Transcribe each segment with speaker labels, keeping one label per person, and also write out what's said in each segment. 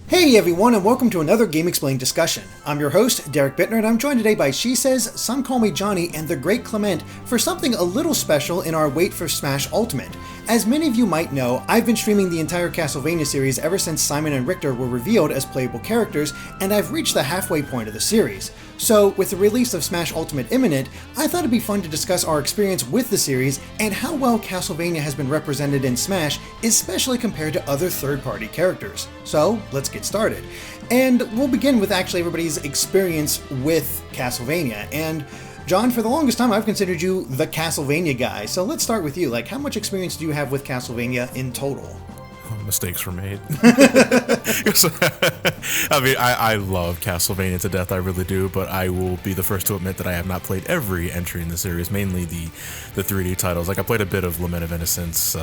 Speaker 1: Hey everyone, and welcome to another GameXplain discussion. I'm your host, Derek Bittner, and I'm joined today by Shesez, SomeCallMeJohnny, and the Great Clement for something a little special in our wait for Smash Ultimate. As many of you might know, I've been streaming the entire Castlevania series ever since Simon and Richter were revealed as playable characters, and I've reached the halfway point of the series. So, with the release of Smash Ultimate imminent, I thought it'd be fun to discuss our experience with the series and how well Castlevania has been represented in Smash, especially compared to other third-party characters. So, let's get started. And we'll begin with actually everybody's experience with Castlevania. And John, for the longest time, I've considered you the Castlevania guy. So let's start with you. How much experience do you have with Castlevania in total?
Speaker 2: Mistakes were made. I mean, I love Castlevania to death, I really do, but I will be the first to admit that I have not played every entry in the series, mainly the 3D titles. I played a bit of Lament of Innocence,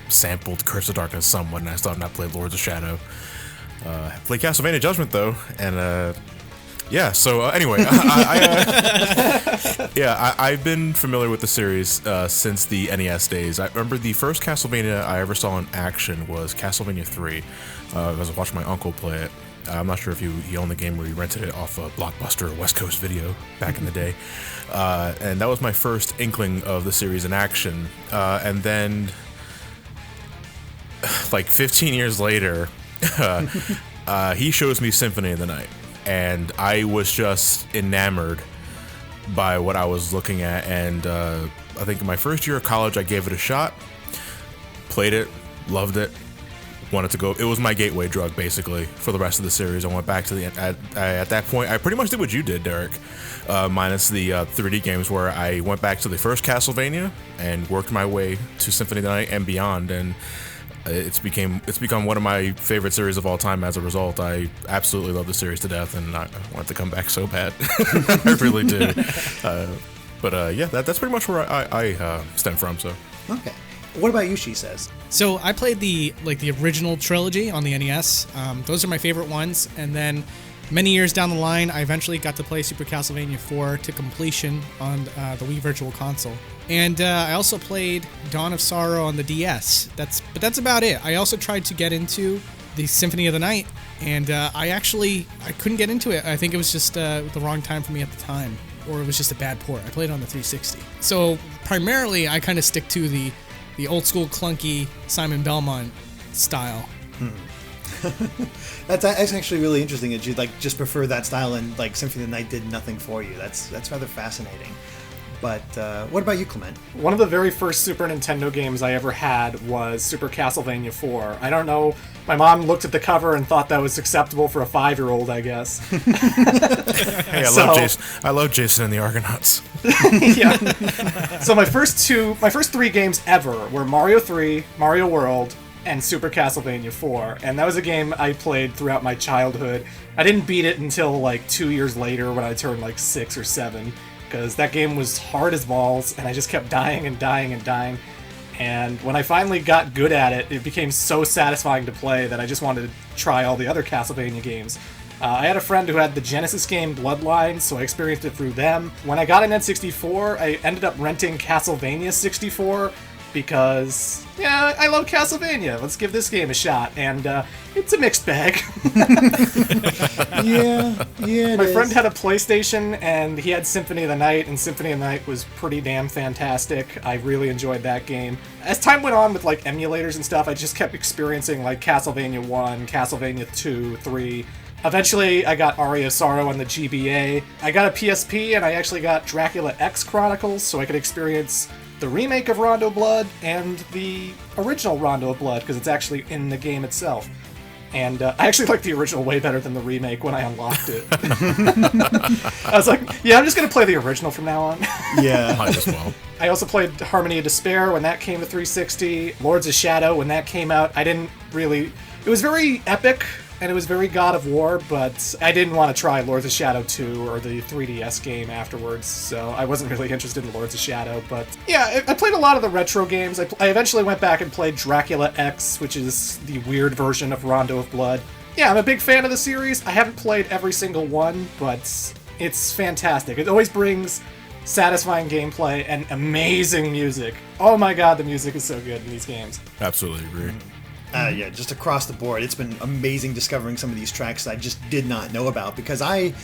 Speaker 2: sampled Curse of Darkness somewhat, and I still have not played Lords of Shadow. I played Castlevania Judgment, though, and anyway, I've been familiar with the series since the NES days. I remember the first Castlevania I ever saw in action was Castlevania 3. I was watching my uncle play it. I'm not sure if he owned the game or he rented it off a Blockbuster or West Coast Video back in the day. And that was my first inkling of the series in action. And then, 15 years later, he shows me Symphony of the Night. And I was just enamored by what I was looking at. And I think in my first year of college, I gave it a shot, played it, loved it, wanted to go. It was my gateway drug, basically, for the rest of the series. I went back to at that point, I pretty much did what you did, Derek, minus the 3D games, where I went back to the first Castlevania and worked my way to Symphony of the Night and beyond. And it's become one of my favorite series of all time as a result. I absolutely love the series to death, and I want it to come back so bad. I really do. That's pretty much where I stem from. So.
Speaker 1: Okay. What about you, Shesez?
Speaker 3: So I played the original trilogy on the NES. Those are my favorite ones. And then many years down the line, I eventually got to play Super Castlevania 4 to completion on the Wii Virtual Console. And I also played Dawn of Sorrow on the DS. That's about it. I also tried to get into the Symphony of the Night, and I couldn't get into it. I think it was just the wrong time for me at the time, or it was just a bad port. I played it on the 360. So primarily, I kind of stick to the old school clunky Simon Belmont style.
Speaker 1: That's actually really interesting that you just prefer that style, and Symphony of the Night did nothing for you. That's rather fascinating. But what about you, Clement?
Speaker 4: One of the very first Super Nintendo games I ever had was Super Castlevania 4. I don't know, my mom looked at the cover and thought that was acceptable for a 5-year-old, I guess.
Speaker 2: Hey, I love Jason and the Argonauts.
Speaker 4: Yeah. So my first 3 games ever were Mario 3, Mario World, and Super Castlevania 4. And that was a game I played throughout my childhood. I didn't beat it until 2 years later when I turned 6 or 7. Because that game was hard as balls, and I just kept dying and dying and dying. And when I finally got good at it, it became so satisfying to play that I just wanted to try all the other Castlevania games. I had a friend who had the Genesis game Bloodlines, so I experienced it through them. When I got an N64, I ended up renting Castlevania 64, because, I love Castlevania. Let's give this game a shot. And it's a mixed bag.
Speaker 1: Yeah,
Speaker 4: My friend had a PlayStation, and he had Symphony of the Night, and Symphony of the Night was pretty damn fantastic. I really enjoyed that game. As time went on with emulators and stuff, I just kept experiencing Castlevania 1, Castlevania 2, 3. Eventually, I got Aria of Sorrow on the GBA. I got a PSP, and I actually got Dracula X Chronicles, so I could experience the remake of Rondo Blood and the original Rondo of Blood, because it's actually in the game itself. And I actually liked the original way better than the remake when I unlocked it. I was like, I'm just going to play the original from now on.
Speaker 1: Yeah.
Speaker 2: Might as well.
Speaker 4: I also played Harmony of Despair when that came to 360. Lords of Shadow when that came out. It was very epic, and it was very God of War, but I didn't want to try Lords of Shadow 2 or the 3DS game afterwards, so I wasn't really interested in Lords of Shadow. But yeah, I played a lot of the retro games. I eventually went back and played Dracula X, which is the weird version of Rondo of Blood. Yeah, I'm a big fan of the series. I haven't played every single one, but it's fantastic. It always brings satisfying gameplay and amazing music. Oh my god, the music is so good in these games.
Speaker 2: Absolutely agree.
Speaker 1: Yeah, just across the board. It's been amazing discovering some of these tracks I just did not know about, because I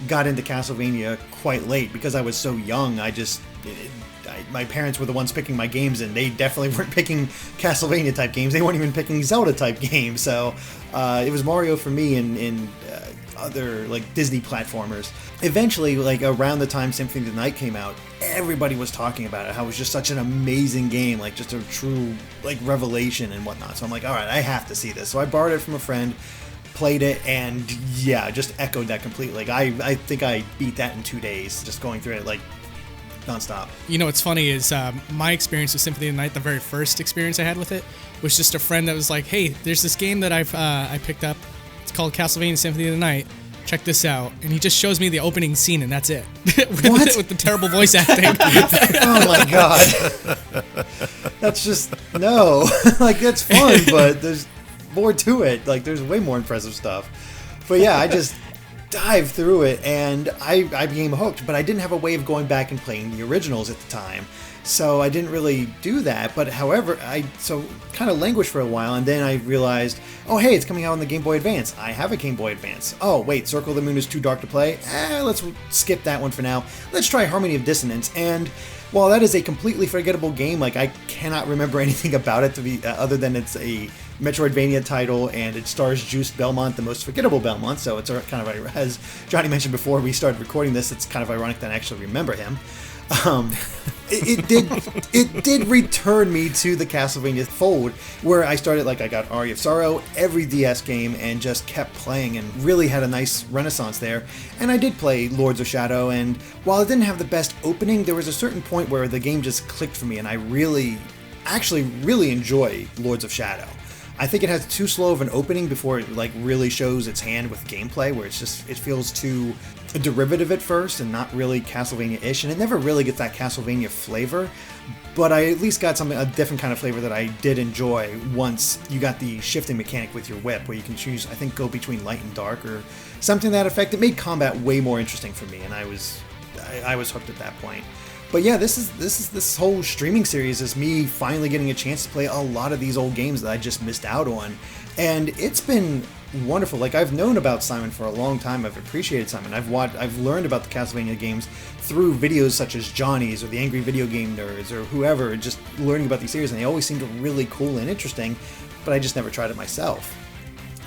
Speaker 1: got into Castlevania quite late because I was so young. My parents were the ones picking my games, and they definitely weren't picking Castlevania type games. They weren't even picking Zelda type games. So it was Mario for me, and other like Disney platformers. Eventually, like around the time Symphony of the Night came out, everybody was talking about it, how it was just such an amazing game, like just a true like revelation and whatnot. So I'm like, all right, I have to see this. So I borrowed it from a friend, played it, and yeah, just echoed that completely. Like I think I beat that in 2 days, just going through it like nonstop.
Speaker 3: You know what's funny is my experience with Symphony of the Night, the very first experience I had with it, was just a friend that was like, hey, there's this game that I picked up. It's called Castlevania Symphony of the Night. Check this out. And he just shows me the opening scene, and that's it. with the terrible voice acting.
Speaker 1: Oh my god. That's just, no. Like, that's fun, but there's more to it. Like, there's way more impressive stuff. But yeah, I just dived through it, and I became hooked, but I didn't have a way of going back and playing the originals at the time. So I didn't really do that, but however, I kind of languished for a while, and then I realized, oh hey, it's coming out on the Game Boy Advance. I have a Game Boy Advance. Oh wait, Circle of the Moon is too dark to play? Let's skip that one for now. Let's try Harmony of Dissonance, and while that is a completely forgettable game, like I cannot remember anything about it to be other than it's a Metroidvania title, and it stars Juice Belmont, the most forgettable Belmont, so it's kind of, as Johnny mentioned before we started recording this, it's kind of ironic that I actually remember him. It did return me to the Castlevania fold, where I started, like I got Aria of Sorrow, every DS game, and just kept playing and really had a nice renaissance there. And I did play Lords of Shadow, and while it didn't have the best opening, there was a certain point where the game just clicked for me, and I really enjoy Lords of Shadow. I think it has too slow of an opening before it like really shows its hand with gameplay, where it feels too derivative at first and not really Castlevania-ish, and it never really gets that Castlevania flavor. But I at least got a different kind of flavor that I did enjoy once you got the shifting mechanic with your whip, where you can choose, I think, go between light and dark or something to that effect. It made combat way more interesting for me, and I was hooked at that point. But yeah, this whole streaming series is me finally getting a chance to play a lot of these old games that I just missed out on, and it's been wonderful. Like, I've known about Simon for a long time. I've appreciated Simon. I've learned about the Castlevania games through videos such as Johnny's or the Angry Video Game Nerds or whoever, just learning about these series, and they always seemed really cool and interesting, but I just never tried it myself.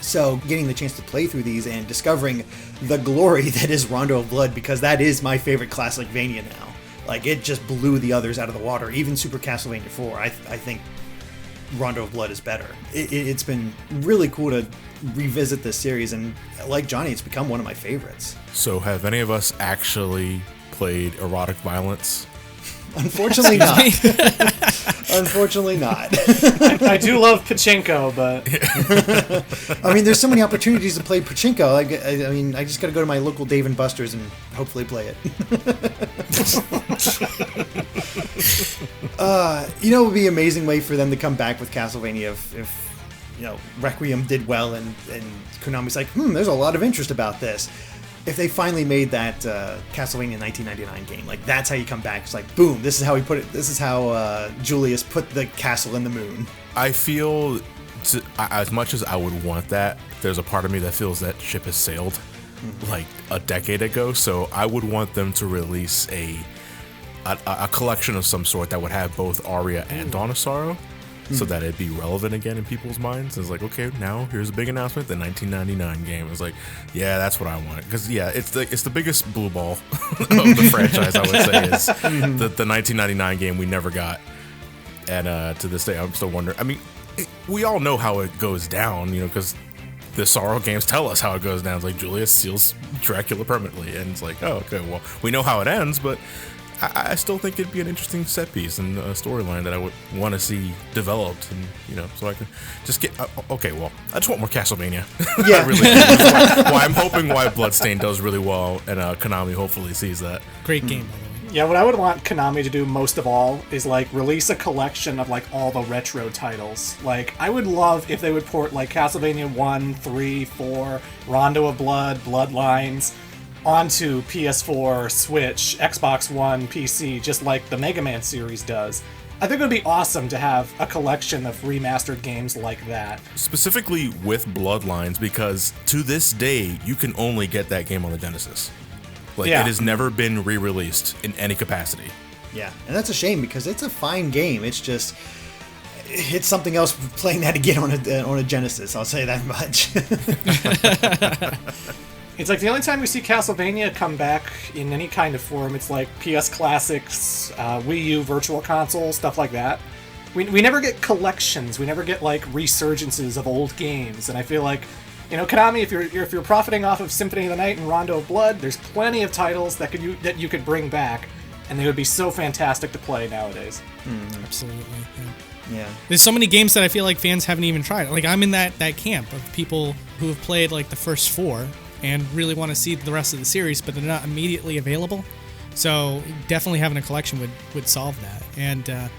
Speaker 1: So getting the chance to play through these and discovering the glory that is Rondo of Blood, because that is my favorite Classicvania now. Like, it just blew the others out of the water. Even Super Castlevania 4, I think Rondo of Blood is better. It's been really cool to revisit this series, and like Johnny, it's become one of my favorites.
Speaker 2: So have any of us actually played erotic violence?
Speaker 1: Unfortunately not. Unfortunately not.
Speaker 4: I do love pachinko, but
Speaker 1: I mean, there's so many opportunities to play pachinko. I mean, I just got to go to my local Dave & Buster's and hopefully play it. It would be an amazing way for them to come back with Castlevania if Requiem did well and Konami's like, there's a lot of interest about this. If they finally made that Castlevania 1999 game, like, that's how you come back. It's like, boom, this is how we put it. This is how Julius put the castle in the moon.
Speaker 2: I feel, as much as I would want that, there's a part of me that feels that ship has sailed like a decade ago. So I would want them to release a collection of some sort that would have both Aria and Dawn of Sorrow, so that it'd be relevant again in people's minds. It's like, okay, now here's a big announcement, the 1999 game. It's like, yeah, that's what I want. Because, yeah, it's the biggest blue ball of the franchise, I would say, is the 1999 game we never got. And to this day, I'm still wondering. I mean, we all know how it goes down, because the Sorrow games tell us how it goes down. It's like, Julius seals Dracula permanently. And it's like, oh, okay, well, we know how it ends, but I still think it'd be an interesting set piece and a storyline that I would want to see developed, and so I can just get. Okay, well, I just want more Castlevania.
Speaker 1: Yeah,
Speaker 2: I really do. I'm hoping why Bloodstained does really well, and Konami hopefully sees that.
Speaker 3: Great game, by the way.
Speaker 4: Yeah, what I would want Konami to do most of all is like release a collection of like all the retro titles. Like, I would love if they would port like Castlevania 1, 3, 4, Rondo of Blood, Bloodlines onto PS4, Switch, Xbox One, PC, just like the Mega Man series does. I think it would be awesome to have a collection of remastered games like that.
Speaker 2: Specifically with Bloodlines, because to this day, you can only get that game on the Genesis. Like,
Speaker 4: Yeah.
Speaker 2: it has never been re-released in any capacity.
Speaker 1: Yeah, and that's a shame because it's a fine game. It's just it's something else playing that again on a Genesis. I'll say that much.
Speaker 4: It's like the only time we see Castlevania come back in any kind of form, it's like PS Classics, Wii U Virtual Console, stuff like that. We never get collections. We never get like resurgences of old games. And I feel like, you know, Konami, if you're profiting off of Symphony of the Night and Rondo of Blood, there's plenty of titles that you could bring back, and they would be so fantastic to play nowadays.
Speaker 3: Absolutely.
Speaker 1: Yeah.
Speaker 3: There's so many games that I feel like fans haven't even tried. Like, I'm in that camp of people who have played like the first 4 and really want to see the rest of the series, but they're not immediately available. So definitely having a collection would solve that. And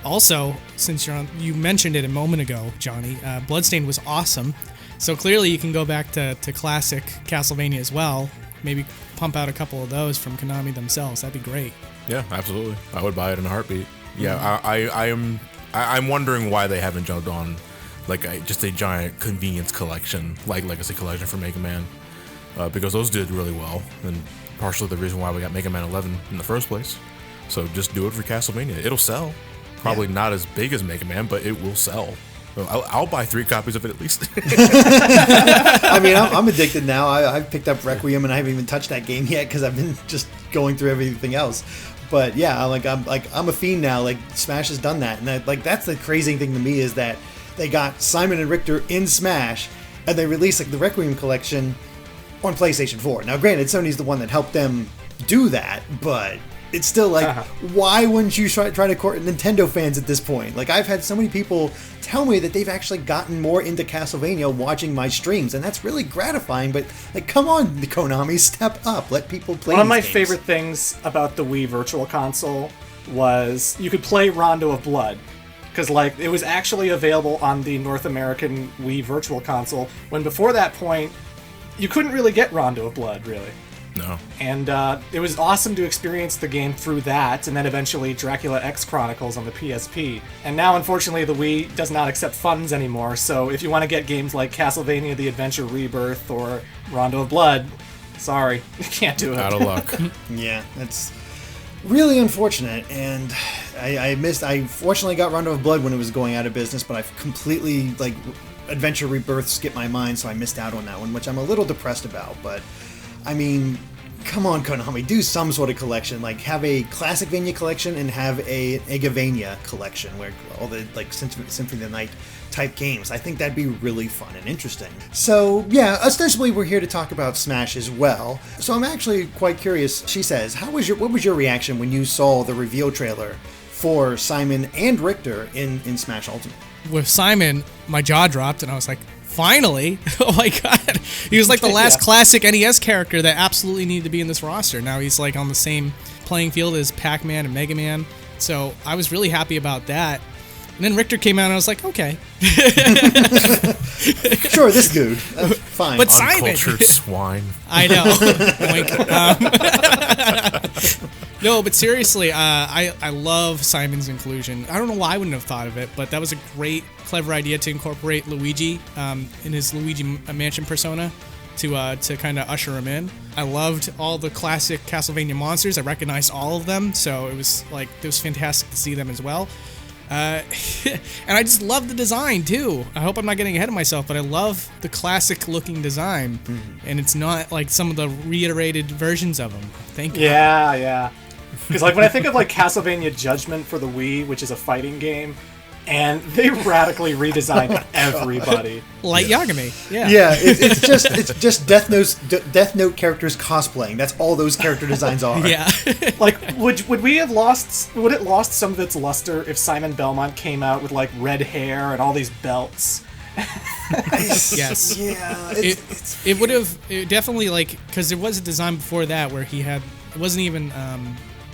Speaker 3: also, since you mentioned it a moment ago, Johnny, Bloodstained was awesome. So clearly you can go back to classic Castlevania as well. Maybe pump out a couple of those from Konami themselves. That'd be great.
Speaker 2: Yeah, absolutely. I would buy it in a heartbeat. Yeah, I'm wondering why they haven't jumped on like just a giant convenience collection, like Legacy Collection for Mega Man, because those did really well, and partially the reason why we got Mega Man 11 in the first place. So just do it for Castlevania. It'll sell. Probably not as big as Mega Man, but it will sell. I'll buy 3 copies of it at least.
Speaker 1: I mean, I'm addicted now. I've picked up Requiem and I haven't even touched that game yet because I've been just going through everything else. But yeah, I'm a fiend now. Like, Smash has done that, and that's the crazy thing to me is that they got Simon and Richter in Smash, and they released like the Requiem collection on PlayStation 4. Now, granted, Sony's the one that helped them do that, but it's still like, why wouldn't you try to court Nintendo fans at this point? Like, I've had so many people tell me that they've actually gotten more into Castlevania watching my streams, and that's really gratifying. But like, come on, Konami, step up, let people play.
Speaker 4: One of my
Speaker 1: games.
Speaker 4: favorite things about the Wii Virtual Console was you could play Rondo of Blood, because like it was actually available on the North American Wii Virtual Console, when before that point you couldn't really get Rondo of Blood, really.
Speaker 2: No.
Speaker 4: And it was awesome to experience the game through that, and then eventually Dracula X Chronicles on the PSP. And now, unfortunately, the Wii does not accept funds anymore, so if you want to get games like Castlevania The Adventure Rebirth or Rondo of Blood, sorry, you can't do it.
Speaker 2: Out of luck.
Speaker 1: Yeah, that's really unfortunate, and I fortunately got Rondo of Blood when it was going out of business, but I've completely, like, Adventure Rebirth skipped my mind, so I missed out on that one, which I'm a little depressed about, but I mean, come on, Konami, do some sort of collection. Like, have a classic Vania collection and have a Egavania collection where all the like Symphony of the Night type games. I think that'd be really fun and interesting. So yeah, ostensibly we're here to talk about Smash as well. So I'm actually quite curious. She says, what was your reaction when you saw the reveal trailer for Simon and Richter in Smash Ultimate?
Speaker 3: With Simon, my jaw dropped, and I was like, finally! Oh my god! He was like the last classic NES character that absolutely needed to be in this roster. Now he's like on the same playing field as Pac-Man and Mega Man. So I was really happy about that. And then Richter came out, and I was like, okay.
Speaker 1: Sure, this dude. Fine.
Speaker 3: But Simon!
Speaker 2: Uncultured swine.
Speaker 3: I know. Wink. No, but seriously, I love Simon's inclusion. I don't know why I wouldn't have thought of it, but that was a great, clever idea to incorporate Luigi in his Luigi Mansion persona to kind of usher him in. I loved all the classic Castlevania monsters. I recognized all of them, so it was fantastic to see them as well. And I just love the design too. I hope I'm not getting ahead of myself, but I love the classic looking design, and it's not like some of the reiterated versions of them. Thank you.
Speaker 4: Yeah. Because like when I think of like Castlevania Judgment for the Wii, which is a fighting game, and they radically redesigned everybody.
Speaker 3: Light Yagami. Yeah.
Speaker 1: Yeah, it's just Death Note characters cosplaying. That's all those character designs are.
Speaker 3: Yeah.
Speaker 4: Like, would it lost some of its luster if Simon Belmont came out with like red hair and all these belts?
Speaker 3: Yes.
Speaker 1: Yeah.
Speaker 3: It would have definitely, like, because there was a design before that where he had, it wasn't even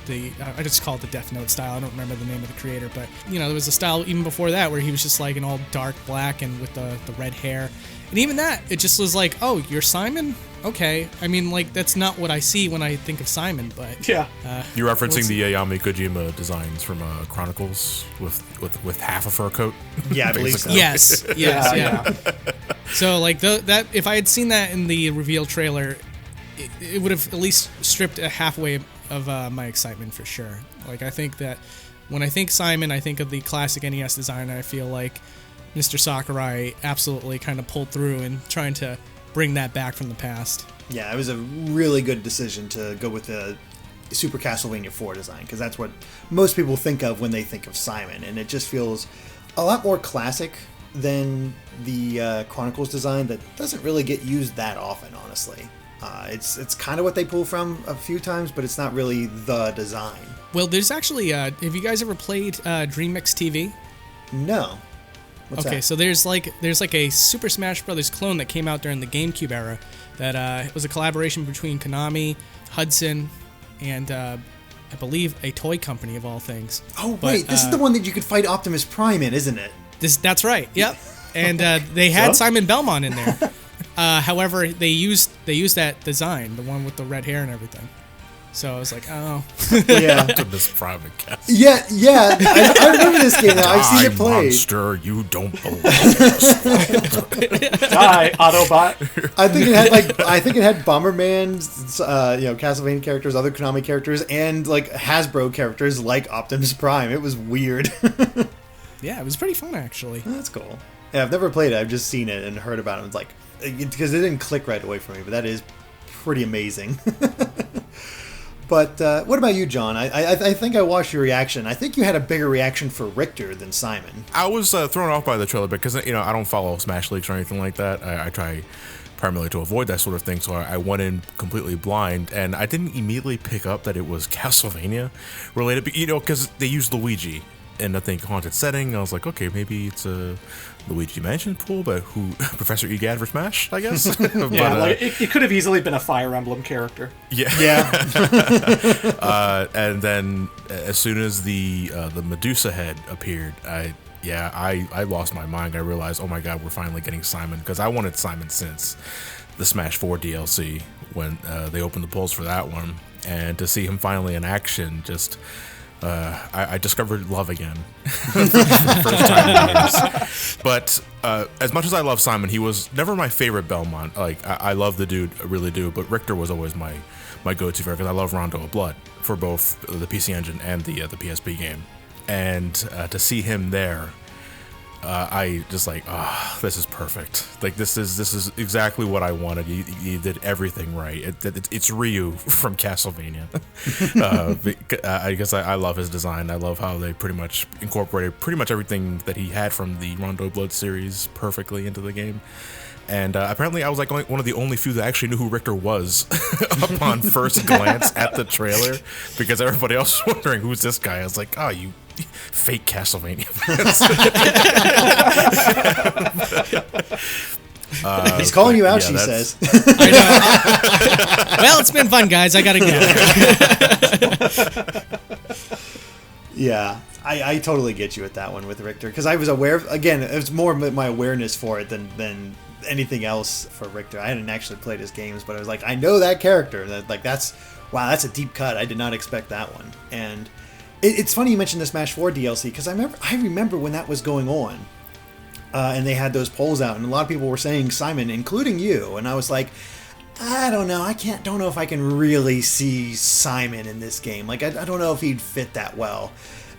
Speaker 3: I just call it the Death Note style. I don't remember the name of the creator, but there was a style even before that where he was just like an all dark black and with the red hair. And even that, it just was like, oh, you're Simon? Okay. I mean, like, that's not what I see when I think of Simon, but...
Speaker 4: Yeah.
Speaker 2: You're referencing the Yami Kojima designs from Chronicles with half a fur coat?
Speaker 1: Yeah, I believe so.
Speaker 3: Yes. Yeah. So, like, that if I had seen that in the reveal trailer, it would have at least stripped a halfway of my excitement for sure. Like, I think that when I think Simon, I think of the classic NES design, and I feel like Mr. Sakurai absolutely kind of pulled through in trying to bring that back from the past.
Speaker 1: Yeah, it was a really good decision to go with the Super Castlevania 4 design, because that's what most people think of when they think of Simon, and it just feels a lot more classic than the Chronicles design that doesn't really get used that often, honestly. It's kind of what they pull from a few times, but it's not really the design.
Speaker 3: Well, there's actually, have you guys ever played Dream Mix TV?
Speaker 1: No. What's
Speaker 3: okay,
Speaker 1: that?
Speaker 3: so there's like a Super Smash Brothers clone that came out during the GameCube era that was a collaboration between Konami, Hudson, and I believe a toy company of all things.
Speaker 1: Oh wait, this is the one that you could fight Optimus Prime in, isn't it?
Speaker 3: That's right. Yep. And they had Simon Belmont in there. However, they used that design, the one with the red hair and everything. So I was like, oh.
Speaker 1: Yeah.
Speaker 2: Optimus Prime and Castle.
Speaker 1: Yeah. I remember this game now. I've seen it played.
Speaker 2: Monster, you don't belong.
Speaker 4: Hi, Autobot.
Speaker 1: I think it had Bomberman, Castlevania characters, other Konami characters, and like Hasbro characters like Optimus Prime. It was weird.
Speaker 3: Yeah, it was pretty fun actually.
Speaker 1: That's cool. Yeah, I've never played it. I've just seen it and heard about it. It's like, because it didn't click right away for me, but that is pretty amazing. But what about you, John? I think I watched your reaction. I think you had a bigger reaction for Richter than Simon.
Speaker 2: I was thrown off by the trailer because I don't follow Smash Leaks or anything like that. I try primarily to avoid that sort of thing, so I went in completely blind, and I didn't immediately pick up that it was Castlevania related, because they used Luigi in, I think, Haunted Setting. I was like, okay, maybe it's a Luigi Mansion pool, but who Professor Egad for Smash, I guess.
Speaker 4: It could have easily been a Fire Emblem character.
Speaker 2: Yeah. And then as soon as the Medusa head appeared, I lost my mind. I realized, oh my god, we're finally getting Simon, because I wanted Simon since the Smash 4 DLC when they opened the polls for that one, and to see him finally in action, just I discovered love again for the first time in years. But as much as I love Simon, he was never my favorite Belmont. Like, I love the dude, I really do, but Richter was always my go-to for, because I love Rondo of Blood for both the PC Engine and the PSP game. And to see him there, I just like, this is perfect. Like, this is exactly what I wanted. You did everything right. It's Ryu from Castlevania. I guess I love his design. I love how they pretty much incorporated pretty much everything that he had from the Rondo Blood series perfectly into the game. And apparently I was like one of the only few that actually knew who Richter was upon first glance at the trailer, because everybody else was wondering, who's this guy? I was like, you fake Castlevania fans.
Speaker 1: He's calling you out, she says.
Speaker 3: I know. Well, it's been fun, guys. I gotta go.
Speaker 1: Yeah, I totally get you at that one with Richter, because I was aware of, again, it was more my awareness for it than anything else for Richter. I hadn't actually played his games, but I was like, I know that character. That's a deep cut. I did not expect that one. And it's funny you mentioned the Smash 4 DLC, because I remember when that was going on, and they had those polls out, and a lot of people were saying Simon, including you, and I was like, I don't know. Don't know if I can really see Simon in this game. Like, I don't know if he'd fit that well.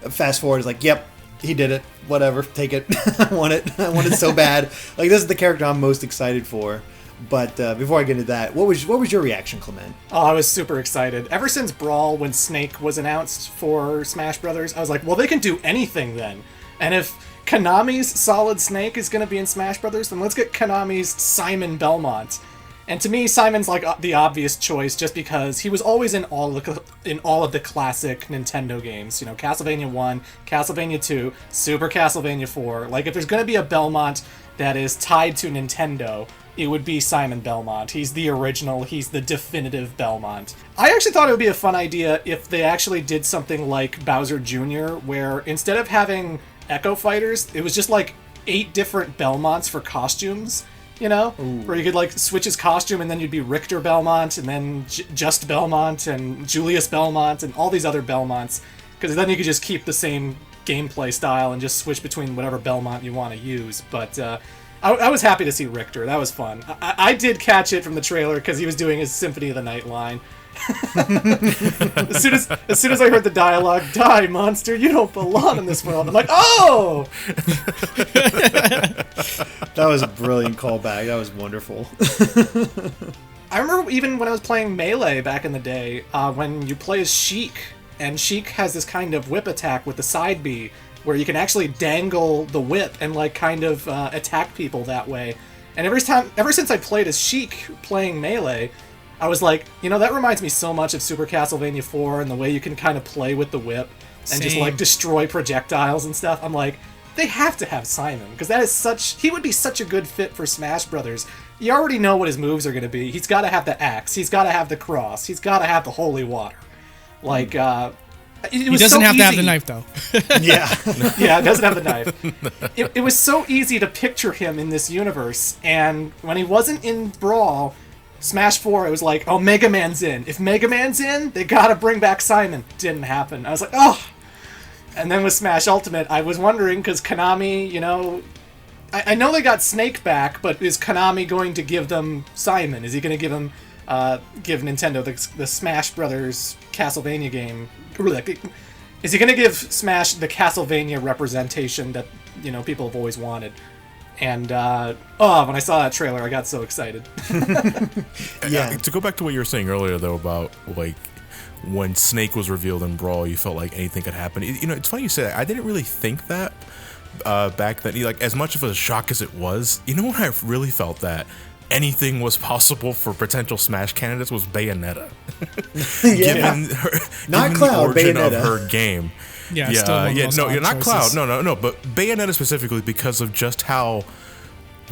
Speaker 1: Fast forward, is like, yep, he did it. Whatever, take it. I want it so bad. Like, this is the character I'm most excited for. But before I get into that, what was your reaction, Clement?
Speaker 4: Oh, I was super excited. Ever since Brawl, when Snake was announced for Smash Brothers, I was like, well, they can do anything then. And if Konami's Solid Snake is going to be in Smash Brothers, then let's get Konami's Simon Belmont. And to me, Simon's like the obvious choice, just because he was always in all of the classic Nintendo games. Castlevania 1, Castlevania 2, Super Castlevania 4. Like, if there's going to be a Belmont that is tied to Nintendo, it would be Simon Belmont. He's the original, he's the definitive Belmont. I actually thought it would be a fun idea if they actually did something like Bowser Jr., where instead of having Echo Fighters, it was just like 8 different Belmonts for costumes, you know? Ooh. Where you could like switch his costume and then you'd be Richter Belmont and then Just Belmont and Julius Belmont and all these other Belmonts. Because then you could just keep the same gameplay style and just switch between whatever Belmont you want to use. But I was happy to see Richter. That was fun. I did catch it from the trailer because he was doing his Symphony of the Night line. as soon as I heard the dialogue, "Die, monster! You don't belong in this world." I'm like, "Oh!"
Speaker 1: That was a brilliant callback. That was wonderful.
Speaker 4: I remember even when I was playing Melee back in the day, when you play as Sheik, and Sheik has this kind of whip attack with the side B, where you can actually dangle the whip and like kind of attack people that way. And ever since I played as Sheik playing Melee, I was like, you know, that reminds me so much of Super Castlevania 4 and the way you can kind of play with the whip and just like destroy projectiles and stuff. I'm like, they have to have Simon, because he would be such a good fit for Smash Brothers. You already know what his moves are going to be. He's got to have the axe, he's got to have the cross, he's got to have the holy water. Like, he doesn't have to have
Speaker 3: the knife, though.
Speaker 4: Yeah, it doesn't have the knife. It was so easy to picture him in this universe, and when he wasn't in Brawl, Smash 4, it was like, oh, Mega Man's in. If Mega Man's in, they gotta bring back Simon. Didn't happen. I was like, oh. And then with Smash Ultimate, I was wondering, because Konami, you know, I know they got Snake back, but is Konami going to give them Simon? Is he going to give Nintendo the Smash Brothers Castlevania game? Is he going to give Smash the Castlevania representation that, you know, people have always wanted? And when I saw that trailer, I got so excited.
Speaker 2: Yeah. To go back to what you were saying earlier, though, about like when Snake was revealed in Brawl, you felt like anything could happen. You know, it's funny you say that. I didn't really think that back then. Like, as much of a shock as it was, you know, when I really felt that anything was possible for potential Smash candidates was Bayonetta. Given the origin of her game.
Speaker 3: Yeah,
Speaker 2: no, you're not Cloud. No. But Bayonetta specifically because of just how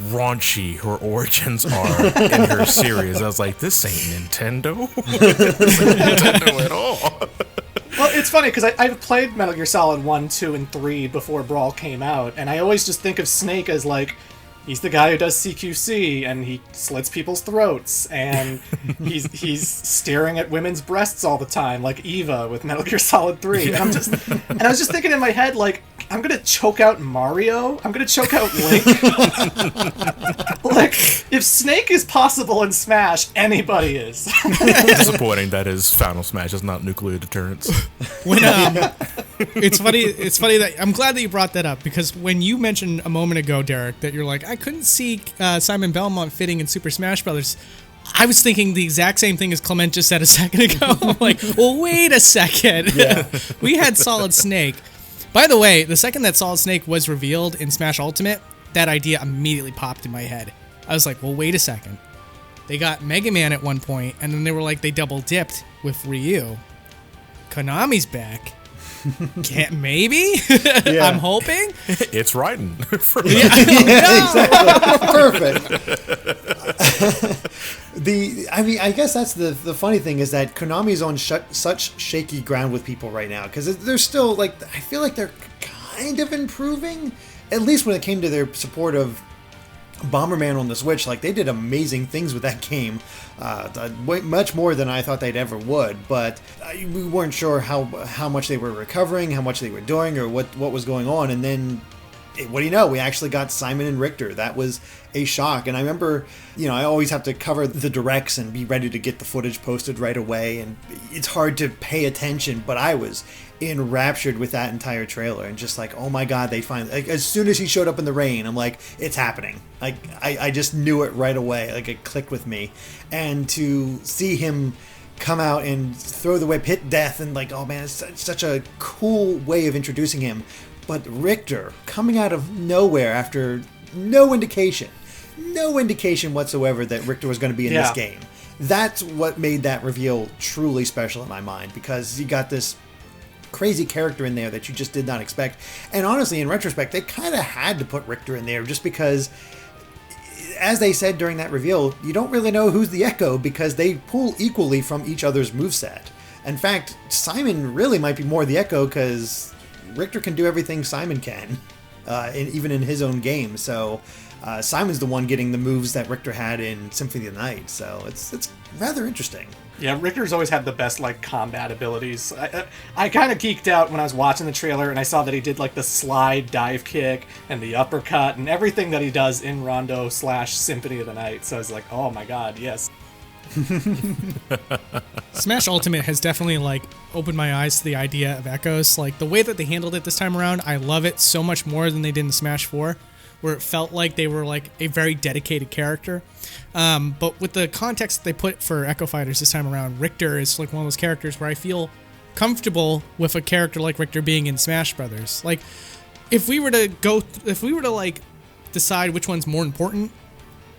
Speaker 2: raunchy her origins are in her series. I was like, this ain't Nintendo. This ain't Nintendo at all.
Speaker 4: Well, it's funny because I've played Metal Gear Solid 1, 2, and 3 before Brawl came out, and I always just think of Snake as like, he's the guy who does CQC, and he slits people's throats, and he's staring at women's breasts all the time, like Eva with Metal Gear Solid 3. And I was just thinking in my head, like, I'm gonna choke out Mario. I'm gonna choke out Link. Like, if Snake is possible in Smash, anybody is.
Speaker 2: Disappointing that his final Smash is not nuclear deterrence.
Speaker 3: It's funny that I'm glad that you brought that up, because when you mentioned a moment ago, Derek, that you're like, I couldn't see Simon Belmont fitting in Super Smash Brothers, I was thinking the exact same thing as Clement just said a second ago. I'm like, well, wait a second. Yeah. We had Solid Snake. By the way, the second that Solid Snake was revealed in Smash Ultimate, that idea immediately popped in my head. I was like, well, wait a second. They got Mega Man at one point, and then they were like, they double dipped with Ryu. Konami's back. Can't maybe? Yeah. I'm hoping.
Speaker 2: It's Raiden.
Speaker 1: Perfect. I guess that's the funny thing is that Konami's on such shaky ground with people right now, because they're still like, I feel like they're kind of improving, at least when it came to their support of Bomberman on the Switch. Like, they did amazing things with that game, much more than I thought they'd ever would, but we weren't sure how much they were recovering, how much they were doing, or what was going on. And then, what do you know, we actually got Simon and Richter. That was a shock. And I remember, you know, I always have to cover the directs and be ready to get the footage posted right away, and it's hard to pay attention, but I was enraptured with that entire trailer, and just like, oh my god, they finally, like, as soon as he showed up in the rain, I'm like, it's happening. Like, I just knew it right away. Like, it clicked with me. And to see him come out and throw the whip, hit death, and like, oh man, it's such a cool way of introducing him. But Richter coming out of nowhere after no indication whatsoever that Richter was going to be in this game. That's what made that reveal truly special in my mind, because you got this crazy character in there that you just did not expect. And honestly, in retrospect, they kind of had to put Richter in there just because, as they said during that reveal, you don't really know who's the Echo because they pull equally from each other's moveset. In fact, Simon really might be more the Echo because Richter can do everything Simon can, even in his own game. So Simon's the one getting the moves that Richter had in Symphony of the Night. So it's rather interesting.
Speaker 4: Yeah, Richter's always had the best, like, combat abilities. I kind of geeked out when I was watching the trailer and I saw that he did, like, the slide dive kick and the uppercut and everything that he does in Rondo / Symphony of the Night. So I was like, oh my god, yes.
Speaker 3: Smash Ultimate has definitely, like, opened my eyes to the idea of Echoes. Like, the way that they handled it this time around, I love it so much more than they did in Smash 4, where it felt like they were, like, a very dedicated character. But with the context they put for Echo Fighters this time around, Richter is, like, one of those characters where I feel comfortable with a character like Richter being in Smash Brothers. Like, if we were to like decide which one's more important,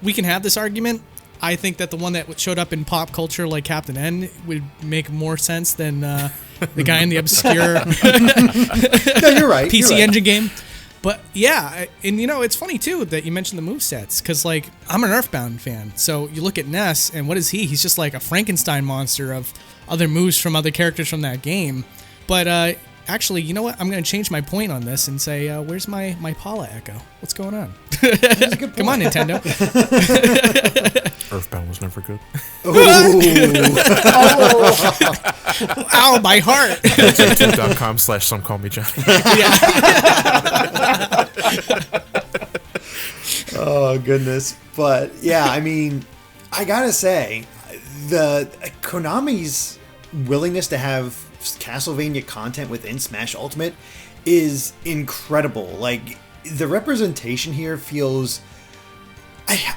Speaker 3: we can have this argument. I think that the one that showed up in pop culture, like Captain N, would make more sense than the guy in the obscure
Speaker 1: No, you're right.
Speaker 3: PC Engine game. But yeah, and you know, it's funny too that you mentioned the movesets, because like I'm an Earthbound fan. So you look at Ness, and what is he? He's just like a Frankenstein monster of other moves from other characters from that game. But actually, you know what? I'm going to change my point on this and say, where's my Paula Echo? What's going on? Come on, Nintendo.
Speaker 2: Earthbound was never good.
Speaker 3: Ow, my heart.
Speaker 2: YouTube.com/SomeCallMeJohnny.
Speaker 1: Oh, goodness. But, yeah, I mean, I gotta say, the Konami's willingness to have Castlevania content within Smash Ultimate is incredible. Like, the representation here feels...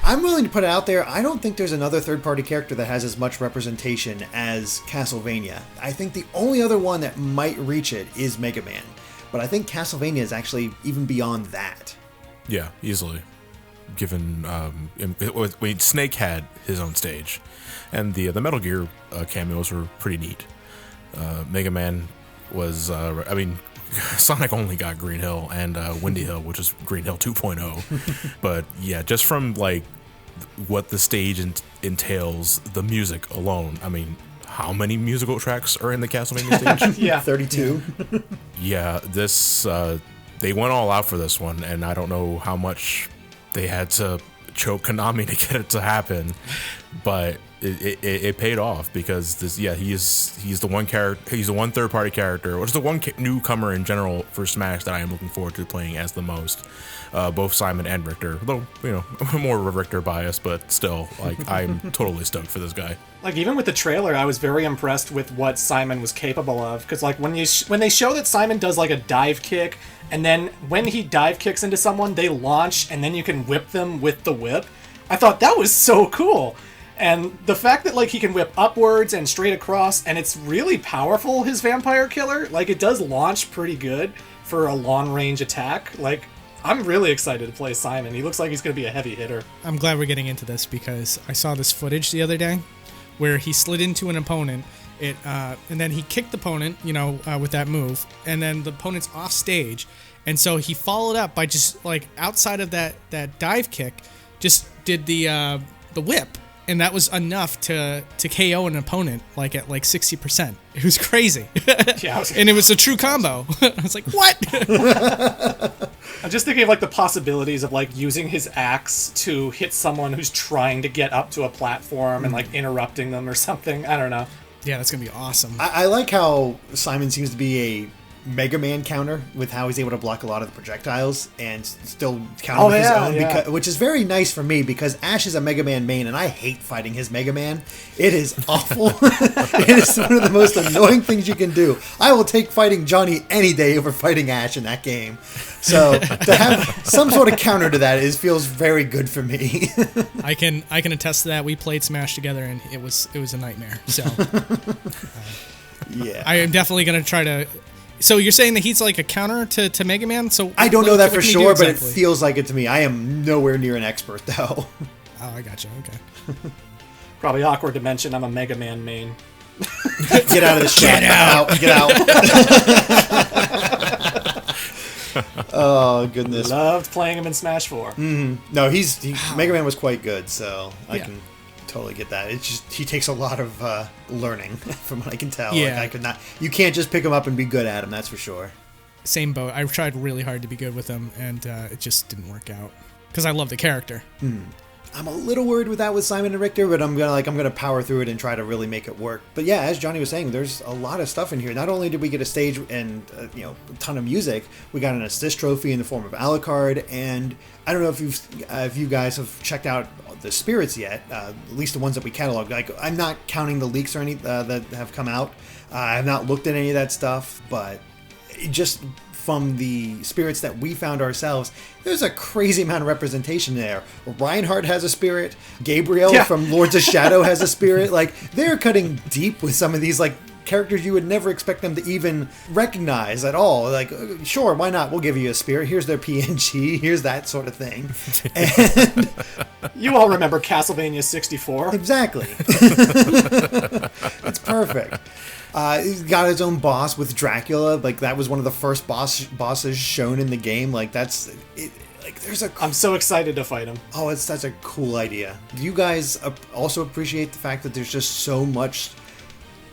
Speaker 1: I'm willing to put it out there. I don't think there's another third-party character that has as much representation as Castlevania. I think the only other one that might reach it is Mega Man. But I think Castlevania is actually even beyond that.
Speaker 2: Yeah, easily. Given Snake had his own stage, and the Metal Gear cameos were pretty neat. Mega Man was, Sonic only got Green Hill and Windy Hill, which is Green Hill 2.0. But yeah, just from like what the stage entails, the music alone. I mean, how many musical tracks are in the Castlevania stage?
Speaker 4: Yeah,
Speaker 1: 32.
Speaker 2: Yeah, this they went all out for this one, and I don't know how much they had to choke Konami to get it to happen, but it paid off because he's the one character, he's the one third party character, or just the one newcomer in general for Smash that I am looking forward to playing as the most. Both Simon and Richter, though, you know, more of a Richter bias, but still, like, I'm totally stoked for this guy.
Speaker 4: Like, even with the trailer, I was very impressed with what Simon was capable of, because like when they show that Simon does like a dive kick, and then when he dive kicks into someone, they launch, and then you can whip them with the whip. I thought that was so cool. And the fact that, like, he can whip upwards and straight across, and it's really powerful, his vampire killer. Like, it does launch pretty good for a long-range attack. Like, I'm really excited to play Simon. He looks like he's going to be a heavy hitter.
Speaker 3: I'm glad we're getting into this because I saw this footage the other day where he slid into an opponent, and then he kicked the opponent, with that move, and then the opponent's off stage, and so he followed up by just, like, outside of that dive kick, just did the whip. And that was enough to KO an opponent, like, at, like, 60%. It was crazy.
Speaker 4: Yeah,
Speaker 3: and it was a true combo. I was like, what?
Speaker 4: I'm just thinking of, like, the possibilities of, like, using his axe to hit someone who's trying to get up to a platform and, like, interrupting them or something. I don't know.
Speaker 3: Yeah, that's going to be awesome.
Speaker 1: I like how Simon seems to be a Mega Man counter with how he's able to block a lot of the projectiles and still counter with his own, because, which is very nice for me because Ash is a Mega Man main and I hate fighting his Mega Man. It is awful. It is one of the most annoying things you can do. I will take fighting Johnny any day over fighting Ash in that game. So to have some sort of counter to that feels very good for me.
Speaker 3: I can attest to that. We played Smash together and it was a nightmare. So
Speaker 1: yeah,
Speaker 3: I am definitely going to try to. So you're saying that he's like a counter to Mega Man? So
Speaker 1: I don't know that for sure,
Speaker 3: exactly?
Speaker 1: But it feels like it to me. I am nowhere near an expert, though.
Speaker 3: Oh, I gotcha. Okay.
Speaker 4: Probably awkward to mention I'm a Mega Man main.
Speaker 1: Get out of the shot. Get out. Oh, goodness.
Speaker 4: Loved playing him in Smash 4.
Speaker 1: No, Mega Man was quite good, so I can totally get that. It's just, he takes a lot of learning, from what I can tell.
Speaker 3: Yeah.
Speaker 1: Like, you can't just pick him up and be good at him, that's for sure.
Speaker 3: Same boat. I tried really hard to be good with him, and it just didn't work out. Because I love the character.
Speaker 1: I'm a little worried with that with Simon and Richter, but I'm gonna power through it and try to really make it work. But yeah, as Johnny was saying, there's a lot of stuff in here. Not only did we get a stage and a ton of music, we got an assist trophy in the form of Alucard, and I don't know if you guys have checked out the spirits yet, at least the ones that we cataloged. Like, I'm not counting the leaks or any that have come out. I have not looked at any of that stuff, but just from the spirits that we found ourselves, there's a crazy amount of representation there. Reinhardt has a spirit. Gabriel from Lords of Shadow has a spirit. Like, they're cutting deep with some of these, like, characters you would never expect them to even recognize at all. Like, sure, why not? We'll give you a spirit. Here's their PNG. Here's that sort of thing. And
Speaker 4: you all remember Castlevania 64?
Speaker 1: Exactly. It's perfect. He's got his own boss with Dracula. Like, that was one of the first bosses shown in the game. Like, that's it. Like,
Speaker 4: I'm so excited to fight him.
Speaker 1: Oh, it's such a cool idea. Do you guys also appreciate the fact that there's just so much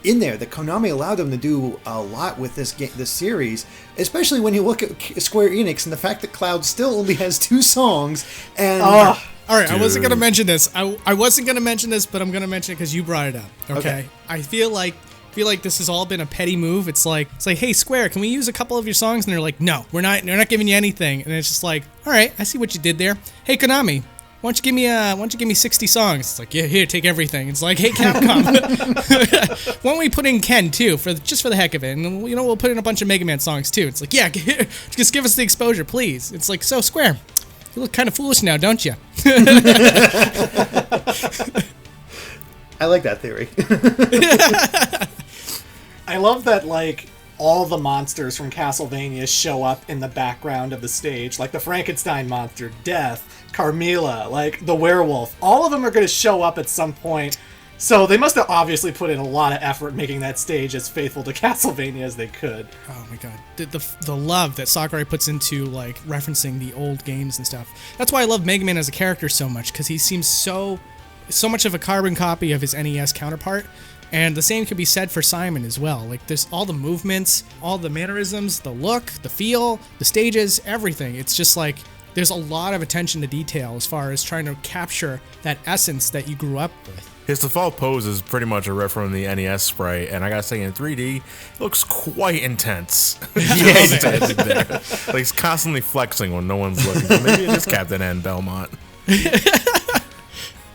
Speaker 1: in there that Konami allowed them to do a lot with this series, especially when you look at Square Enix and the fact that Cloud still only has 2 songs and.
Speaker 3: All right, dude. I wasn't gonna mention this. I wasn't gonna mention this, but I'm gonna mention it because you brought it up. Okay. I feel like this has all been a petty move. It's like, hey, Square, can we use a couple of your songs? And they're like, no, we're not giving you anything. And it's just like, all right, I see what you did there. Hey, Konami, why don't you give me 60 songs? It's like, yeah, here, take everything. It's like, hey, Capcom, why don't we put in Ken too, just for the heck of it? And we'll put in a bunch of Mega Man songs too. It's like, yeah, just give us the exposure, please. It's like, so Square, you look kind of foolish now, don't you?
Speaker 1: I like that theory.
Speaker 4: I love that, like, all the monsters from Castlevania show up in the background of the stage. Like the Frankenstein monster, Death, Carmilla, like the werewolf. All of them are going to show up at some point. So they must have obviously put in a lot of effort making that stage as faithful to Castlevania as they could.
Speaker 3: Oh my god. The love that Sakurai puts into, like, referencing the old games and stuff. That's why I love Mega Man as a character so much, because he seems so much of a carbon copy of his NES counterpart. And the same can be said for Simon as well. Like, there's all the movements, all the mannerisms, the look, the feel, the stages, everything. It's just like, there's a lot of attention to detail as far as trying to capture that essence that you grew up with.
Speaker 2: His default pose is pretty much a rip from the NES sprite, and I gotta say, in 3D, it looks quite intense. Like, he's constantly flexing when no one's looking. So maybe it is Captain N. Belmont.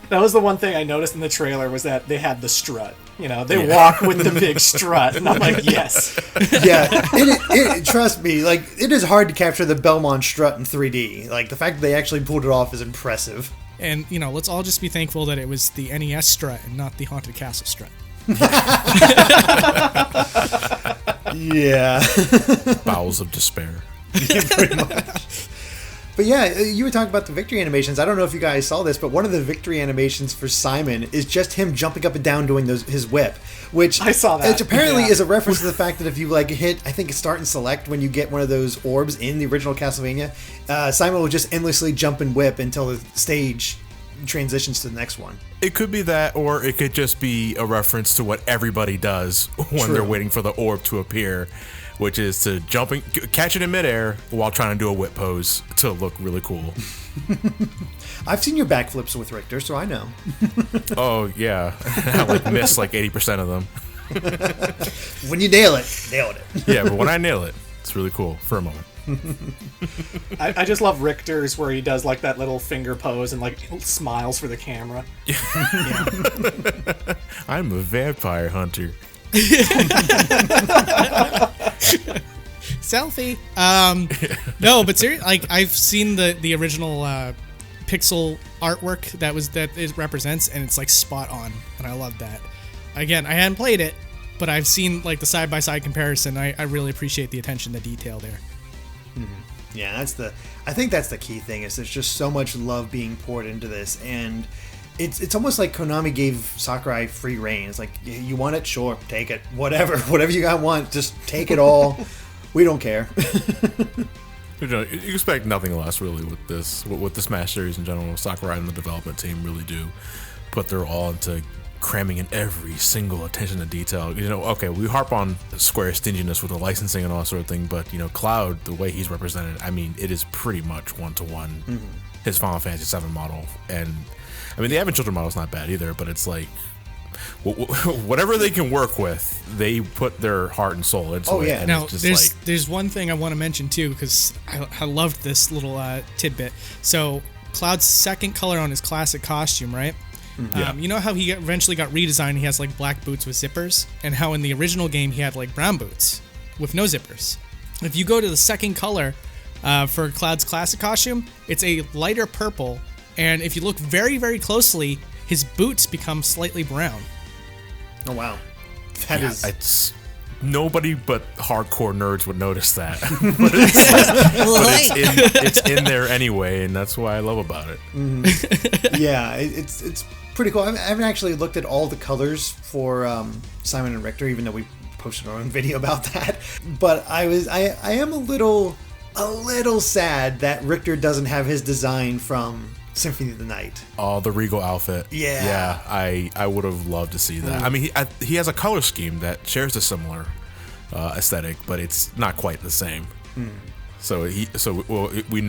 Speaker 4: That was the one thing I noticed in the trailer, was that they had the strut. They walk with the big strut, and I'm like, yes.
Speaker 1: Yeah, trust me, like, it is hard to capture the Belmont strut in 3D. Like, the fact that they actually pulled it off is impressive.
Speaker 3: And, let's all just be thankful that it was the NES strut and not the Haunted Castle strut.
Speaker 1: Yeah.
Speaker 2: Bowels of despair.
Speaker 1: Yeah, pretty much. But yeah, you were talking about the victory animations. I don't know if you guys saw this, but one of the victory animations for Simon is just him jumping up and down doing his whip, which
Speaker 4: I saw that.
Speaker 1: Which apparently is a reference to the fact that if you hit, I think it's start and select when you get one of those orbs in the original Castlevania, Simon will just endlessly jump and whip until the stage transitions to the next one.
Speaker 2: It could be that, or it could just be a reference to what everybody does when they're waiting for the orb to appear, which is to catch it in midair while trying to do a whip pose to look really cool.
Speaker 1: I've seen your backflips with Richter, so I know.
Speaker 2: Oh, yeah. I miss 80% of them.
Speaker 1: When you nailed it.
Speaker 2: Yeah, but when I nail it, it's really cool for a moment.
Speaker 4: I just love Richter's where he does that little finger pose and smiles for the camera.
Speaker 2: Yeah. I'm a vampire hunter.
Speaker 3: Selfie. No, but seriously, I've seen the original pixel artwork that it represents, and it's spot on, and I love that. Again, I hadn't played it, but I've seen the side-by-side comparison. I really appreciate the attention to detail there.
Speaker 1: Yeah, I think that's the key thing, is there's just so much love being poured into this, and it's almost like Konami gave Sakurai free reign. It's like, you want it, sure, take it, whatever you want, just take it all. We don't care.
Speaker 2: You expect nothing less, really, with the Smash series in general. Sakurai and the development team really do put their all into cramming in every single attention to detail. Okay, we harp on Square's stinginess with the licensing and all that sort of thing, but Cloud, the way he's represented, I mean, it is pretty much one-to-one his Final Fantasy VII model. And I mean, the Advent Children model is not bad either, but it's like whatever they can work with, they put their heart and soul into it. And
Speaker 3: now,
Speaker 2: it's just
Speaker 3: there's one thing I want to mention too, because I loved this little tidbit. So Cloud's second color on his classic costume, right?
Speaker 2: Yeah.
Speaker 3: You know how he eventually got redesigned? He has like black boots with zippers, and how in the original game he had like brown boots with no zippers. If you go to the second color for Cloud's classic costume, it's a lighter purple, and if you look very, very closely, his boots become slightly brown.
Speaker 1: Oh wow,
Speaker 2: it's nobody but hardcore nerds would notice that. It's in there anyway, and that's what I love about it.
Speaker 1: Yeah, it's pretty cool. I haven't actually looked at all the colors for Simon and Richter, even though we posted our own video about that. But I am a little sad that Richter doesn't have his design from Symphony of the Night.
Speaker 2: Oh, the Regal outfit.
Speaker 1: Yeah.
Speaker 2: I would have loved to see that. I mean, he has a color scheme that shares a similar aesthetic, but it's not quite the same. So we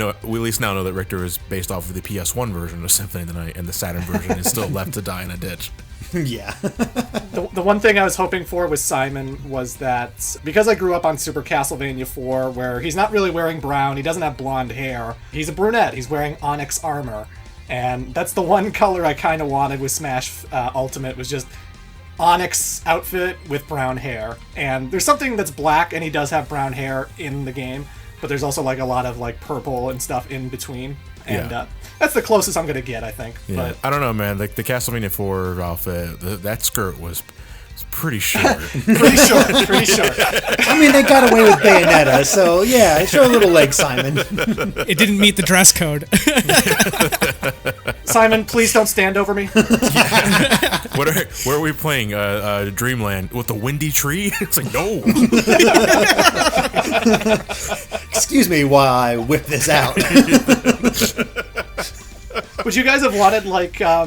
Speaker 2: at least now know that Richter is based off of the PS1 version of Symphony of the Night, and the Saturn version is still left to die in a ditch.
Speaker 1: Yeah.
Speaker 4: The one thing I was hoping for with Simon was that, because I grew up on Super Castlevania 4, where he's not really wearing brown, he doesn't have blonde hair, he's a brunette, he's wearing onyx armor, and that's the one color I kind of wanted with Smash Ultimate, was just onyx outfit with brown hair. And there's something that's black, and he does have brown hair in the game, but there's also like a lot of like purple and stuff in between. And that's the closest I'm going to get, I think.
Speaker 2: Yeah.
Speaker 4: But
Speaker 2: I don't know, man. Like the Castlevania 4 outfit, that skirt was pretty short.
Speaker 4: pretty short.
Speaker 1: I mean, they got away with Bayonetta, so yeah, show a little leg, Simon.
Speaker 3: It didn't meet the dress code.
Speaker 4: Simon, please don't stand over me.
Speaker 2: Where are we playing? Dreamland with the windy tree? It's like, no.
Speaker 1: Excuse me while I whip this out.
Speaker 4: Would you guys have wanted like a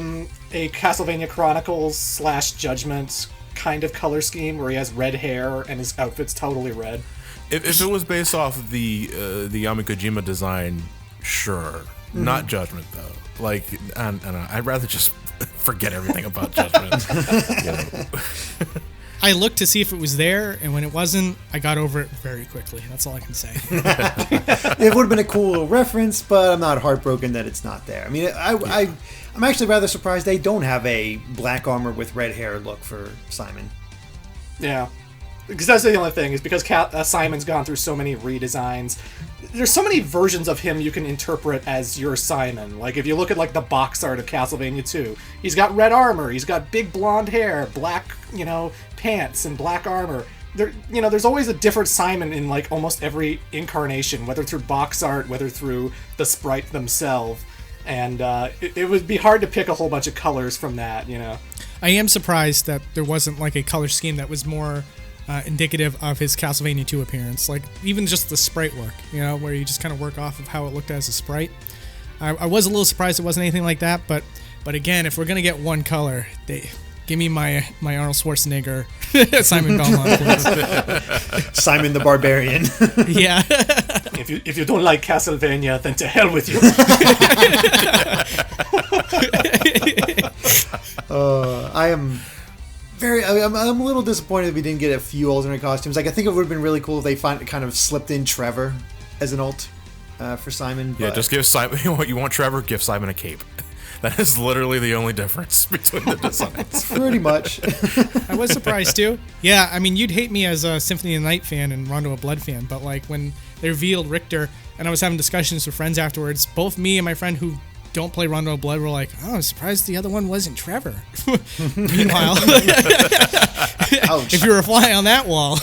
Speaker 4: Castlevania Chronicles / Judgment kind of color scheme where he has red hair and his outfit's totally red?
Speaker 2: If it was based off of the Yami Kojima design, sure. Not Judgment though. Like, I don't know. I'd rather just forget everything about Judgment.
Speaker 3: I looked to see if it was there, and when it wasn't, I got over it very quickly. That's all I can say.
Speaker 1: It would have been a cool little reference, but I'm not heartbroken that it's not there. I mean, I'm actually rather surprised they don't have a black armor with red hair look for Simon.
Speaker 4: Yeah. Because that's the only thing, is because Simon's gone through so many redesigns. There's so many versions of him you can interpret as your Simon. Like, if you look at, like, the box art of Castlevania 2, he's got red armor, he's got big blonde hair, black, pants, and black armor. There's always a different Simon in, like, almost every incarnation, whether through box art, whether through the sprite themselves. And it would be hard to pick a whole bunch of colors from that,
Speaker 3: I am surprised that there wasn't, like, a color scheme that was more indicative of his Castlevania 2 appearance. Like, even just the sprite work, where you just kind of work off of how it looked as a sprite. I was a little surprised it wasn't anything like that, but again, if we're going to get one color, give me my Arnold Schwarzenegger Simon Belmont, please.
Speaker 1: Simon the Barbarian.
Speaker 3: Yeah.
Speaker 1: If you don't like Castlevania, then to hell with you. I'm a little disappointed we didn't get a few alternate costumes. Like, I think it would have been really cool if they kind of slipped in Trevor as an alt for Simon.
Speaker 2: Yeah, just give Simon. You want Trevor? Give Simon a cape. That is literally the only difference between the designs.
Speaker 1: Pretty much.
Speaker 3: I was surprised too. Yeah, I mean, you'd hate me as a Symphony of the Night fan and Rondo of Blood fan, but like when they revealed Richter, and I was having discussions with friends afterwards, both me and my friend who don't play Rondo of Blood were like, oh, I'm surprised the other one wasn't Trevor. Meanwhile,
Speaker 1: ouch.
Speaker 3: If you were a fly on that wall.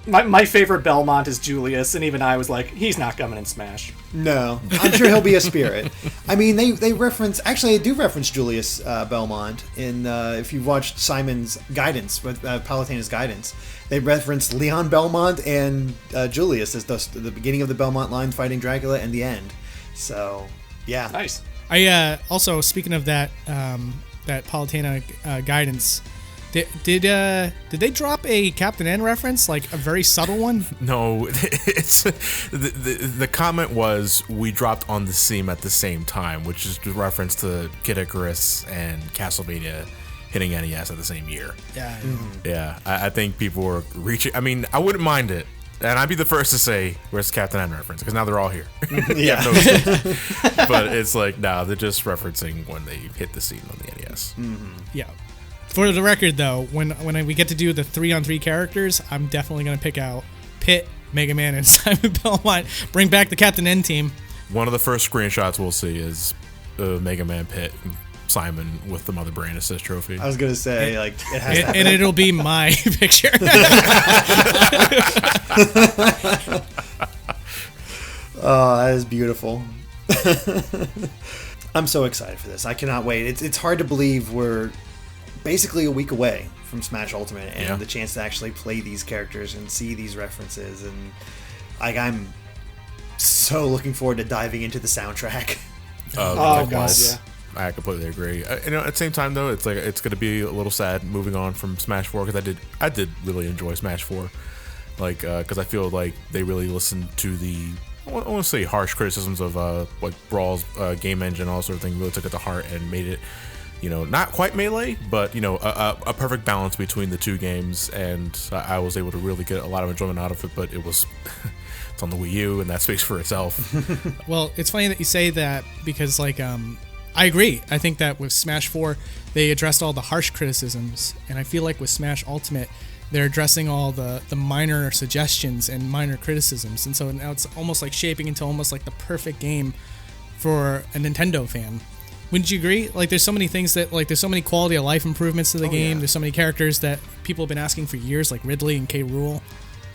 Speaker 4: My favorite Belmont is Julius, and even I was like, he's not coming in Smash.
Speaker 1: No, I'm sure he'll be a spirit. I mean, they reference, actually, they do reference Julius Belmont in, if you've watched Simon's guidance, with Palutena's guidance, they reference Leon Belmont and Julius as the beginning of the Belmont line fighting Dracula and the end. So, yeah.
Speaker 4: Nice.
Speaker 3: I also, speaking of that that Palutena guidance, did they drop a Captain N reference, like a very subtle one?
Speaker 2: No, it's the comment was we dropped on the seam at the same time, which is a reference to Kid Icarus and Castlevania hitting NES at the same year.
Speaker 3: Yeah.
Speaker 2: Yeah, I think people were reaching. I mean, I wouldn't mind it. And I'd be the first to say, where's the Captain N reference? Because now they're all here.
Speaker 1: Yeah.
Speaker 2: But it's like, no, they're just referencing when they hit the scene on the NES.
Speaker 3: Yeah. For the record, though, when we get to do the 3-on-3 characters, I'm definitely going to pick out Pit, Mega Man, and Simon Belmont. Bring back the Captain N team.
Speaker 2: One of the first screenshots we'll see is Mega Man, Pit, and Simon with the Mother Brain Assist trophy.
Speaker 1: I was going to say, it has to happen.
Speaker 3: And it'll be my picture.
Speaker 1: Oh, that is beautiful. I'm so excited for this. I cannot wait. It's hard to believe we're basically a week away from Smash Ultimate and the chance to actually play these characters and see these references. And I'm so looking forward to diving into the soundtrack.
Speaker 2: Likewise.
Speaker 4: God, yeah.
Speaker 2: I completely agree. At the same time, though, it's like it's going to be a little sad moving on from Smash 4 because I did really enjoy Smash 4, like because I feel like they really listened to the I want to say harsh criticisms of like Brawl's game engine, all sort of thing. Really took it to heart and made it, not quite Melee, but a perfect balance between the two games, and I was able to really get a lot of enjoyment out of it. But it was. It's on the Wii U, and that speaks for itself.
Speaker 3: Well, it's funny that you say that because, I agree. I think that with Smash 4, they addressed all the harsh criticisms, and I feel like with Smash Ultimate, they're addressing all the minor suggestions and minor criticisms, and so now it's almost like shaping into almost like the perfect game for a Nintendo fan. Wouldn't you agree? Like, there's so many things that, there's so many quality of life improvements to the game. Yeah. There's so many characters that people have been asking for years, like Ridley and K. Rool.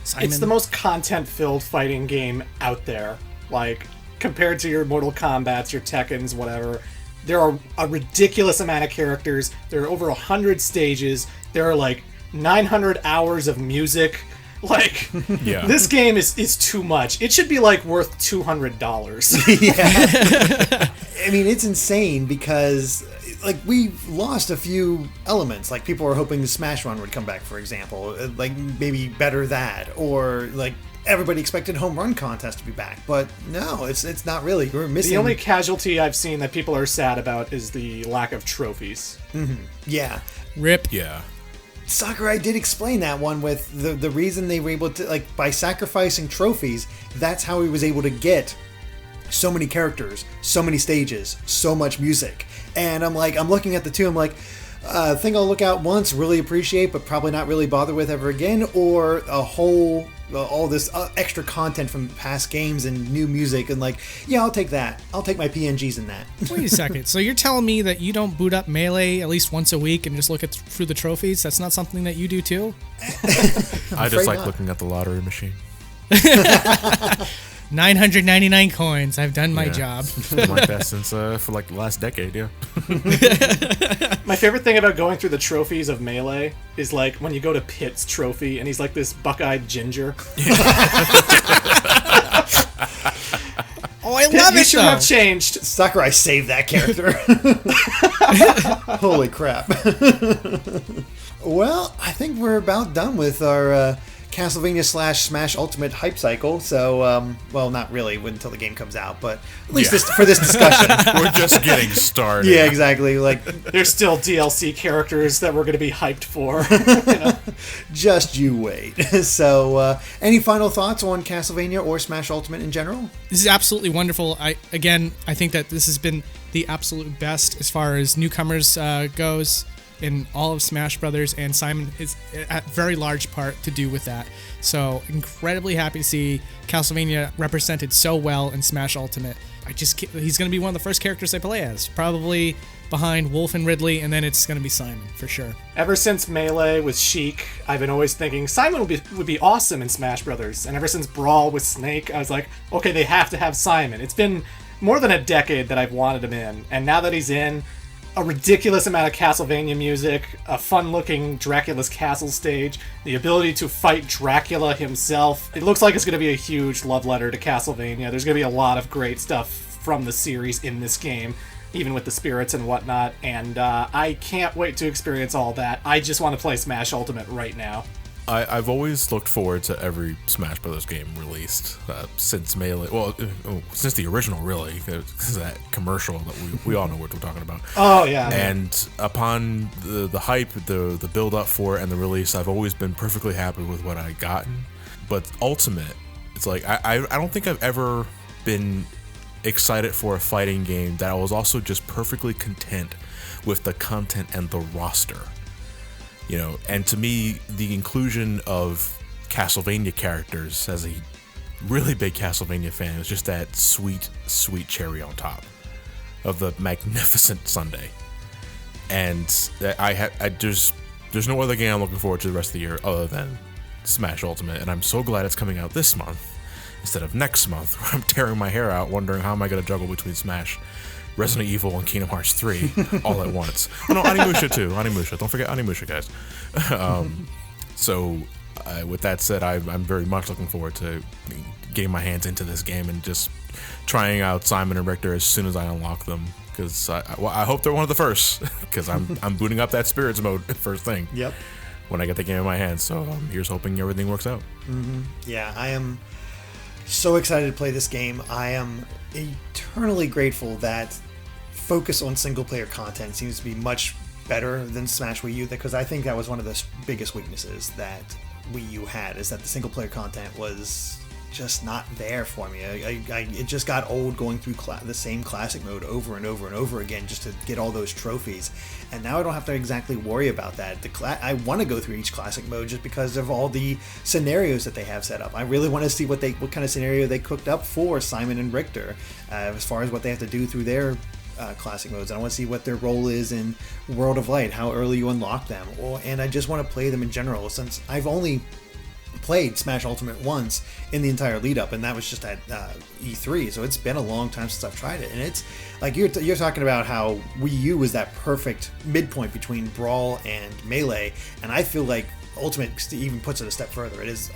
Speaker 3: Simon.
Speaker 4: It's the most content-filled fighting game out there. Like, compared to your Mortal Kombats, your Tekkens, whatever, there are a ridiculous amount of characters. There are over 100 stages. There are 900 hours of music. This game is too much. It should be worth $200.
Speaker 1: Yeah. I mean, it's insane because we've lost a few elements. People were hoping the Smash Run would come back, for example. Maybe better that, or everybody expected Home Run Contest to be back, but no, it's not really. We're missing.
Speaker 4: The only casualty I've seen that people are sad about is the lack of trophies.
Speaker 1: Mm-hmm. Yeah.
Speaker 3: RIP.
Speaker 2: Yeah.
Speaker 1: Sakurai did explain that one with the reason they were able to, by sacrificing trophies, that's how he was able to get so many characters, so many stages, so much music. And I'm looking at the two, I'm thing I'll look at once, really appreciate, but probably not really bother with ever again, or all this extra content from past games and new music, and I'll take that. I'll take my PNGs in that.
Speaker 3: Wait a second. So you're telling me that you don't boot up Melee at least once a week and just look through the trophies? That's not something that you do too?
Speaker 2: I just like looking at the lottery machine.
Speaker 3: 999 coins. I've done my job.
Speaker 2: Been like that since for the last decade, yeah.
Speaker 4: My favorite thing about going through the trophies of Melee is when you go to Pit's trophy and he's this buck-eyed ginger.
Speaker 3: Oh, I love
Speaker 4: you
Speaker 3: it,
Speaker 4: should
Speaker 3: though.
Speaker 4: have changed.
Speaker 1: Sakurai saved that character. Holy crap. Well, I think we're about done with our Castlevania / Smash Ultimate hype cycle. So, well, not really until the game comes out, but at least for this discussion.
Speaker 2: We're just getting started.
Speaker 1: Yeah, exactly.
Speaker 4: There's still DLC characters that we're going to be hyped for.
Speaker 1: Just you wait. So, any final thoughts on Castlevania or Smash Ultimate in general?
Speaker 3: This is absolutely wonderful. I think that this has been the absolute best as far as newcomers goes in all of Smash Brothers, and Simon is a very large part to do with that. So incredibly happy to see Castlevania represented so well in Smash Ultimate. he's going to be one of the first characters I play as, probably behind Wolf and Ridley, and then it's going to be Simon for sure.
Speaker 4: Ever since Melee with Sheik, I've been always thinking Simon would be awesome in Smash Brothers. And ever since Brawl with Snake, I was like, okay, they have to have Simon. It's been more than a decade that I've wanted him in, and now that he's in, a ridiculous amount of Castlevania music, a fun-looking Dracula's Castle stage, the ability to fight Dracula himself. It looks like it's going to be a huge love letter to Castlevania. There's going to be a lot of great stuff from the series in this game, even with the spirits and whatnot, and I can't wait to experience all that. I just want to play Smash Ultimate right now.
Speaker 2: I've always looked forward to every Smash Brothers game released since Melee. Well, since the original, really, because that commercial that we all know what we're talking about.
Speaker 4: Oh yeah.
Speaker 2: And upon the hype, the build up for it, and the release, I've always been perfectly happy with what I gotten. But Ultimate, it's like I don't think I've ever been excited for a fighting game that I was also just perfectly content with the content and the roster. You know, and to me, the inclusion of Castlevania characters, as a really big Castlevania fan, is just that sweet, sweet cherry on top of the magnificent sundae. And there's no other game I'm looking forward to the rest of the year other than Smash Ultimate, and I'm so glad it's coming out this month instead of next month, where I'm tearing my hair out wondering how am I going to juggle between Smash, Resident Evil, and Kingdom Hearts 3 all at once. Oh no, Animusha too. Animusha. Don't forget Animusha, guys. So, with that said, I'm very much looking forward to getting my hands into this game and just trying out Simon and Richter as soon as I unlock them. Because I hope they're one of the first. Because I'm booting up that Spirits mode first thing.
Speaker 1: Yep.
Speaker 2: When I get the game in my hands. So here's hoping everything works out.
Speaker 1: Mm-hmm. Yeah, I am so excited to play this game. I am eternally grateful that focus on single player content seems to be much better than Smash Wii U, because I think that was one of the biggest weaknesses that Wii U had, is that the single player content was just not there for me. It just got old going through the same classic mode over and over and over again just to get all those trophies, and now I don't have to exactly worry about that. I want to go through each classic mode just because of all the scenarios that they have set up. I really want to see what kind of scenario they cooked up for Simon and Richter, as far as what they have to do through their classic modes. I want to see what their role is in World of Light, how early you unlock them, and I just want to play them in general, since I've only played Smash Ultimate once in the entire lead up, and that was just at E3, so it's been a long time since I've tried it. And it's like you're talking about how Wii U was that perfect midpoint between Brawl and Melee, and I feel like Ultimate even puts it a step further. It is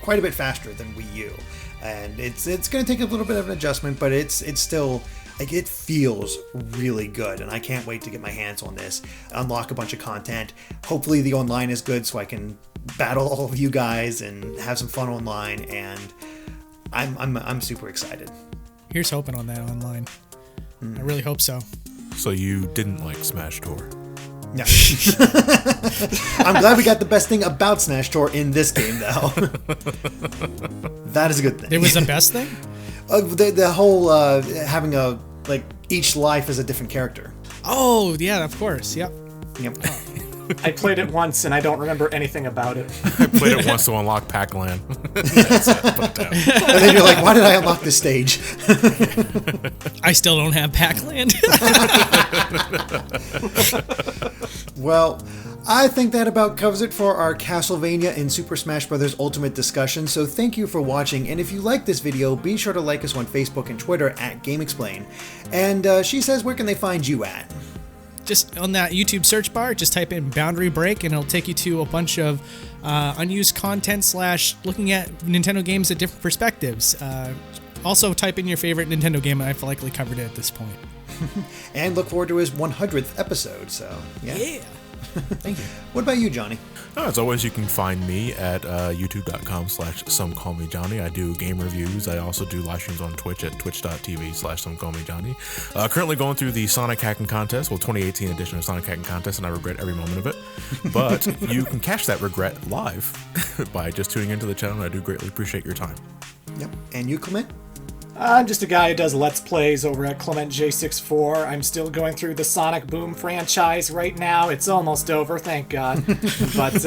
Speaker 1: quite a bit faster than Wii U, and it's going to take a little bit of an adjustment, but it's still, like, it feels really good, and I can't wait to get my hands on this, unlock a bunch of content. Hopefully the online is good so I can battle all of you guys and have some fun online, and I'm super excited.
Speaker 3: Here's hoping on that online. I really hope so.
Speaker 2: So you didn't like Smash Tour?
Speaker 1: No. I'm glad we got the best thing about Smash Tour in this game, though. That is a good thing.
Speaker 3: There was the best thing?
Speaker 1: The whole having each life is a different character.
Speaker 3: Oh, yeah, of course. Yep.
Speaker 4: I played it once and I don't remember anything about it.
Speaker 2: I played it once to unlock Pac-Land. That's it. Put it down.
Speaker 1: And then you're like, why did I unlock this stage?
Speaker 3: I still don't have Pac-Land.
Speaker 1: Well, I think that about covers it for our Castlevania and Super Smash Bros. Ultimate discussion, so thank you for watching, and if you like this video, be sure to like us on Facebook and Twitter at GameXplain. And she says, where can they find you at?
Speaker 3: Just on that YouTube search bar, just type in Boundary Break, and it'll take you to a bunch of unused content / looking at Nintendo games at different perspectives. Also, type in your favorite Nintendo game, and I've likely covered it at this point.
Speaker 1: And look forward to his 100th episode, so yeah.
Speaker 3: Thank you.
Speaker 1: What about you, Johnny?
Speaker 2: As always, you can find me at youtube.com/SomeCallMeJohnny. I do game reviews. I also do live streams on Twitch at twitch.tv/SomeCallMeJohnny. Currently going through the Sonic Hacking Contest, 2018 edition of Sonic Hacking Contest, and I regret every moment of it. But you can catch that regret live by just tuning into the channel, and I do greatly appreciate your time.
Speaker 1: Yep. And you, Clement?
Speaker 4: I'm just a guy who does Let's Plays over at ClementJ64. I'm still going through the Sonic Boom franchise right now. It's almost over, thank God. But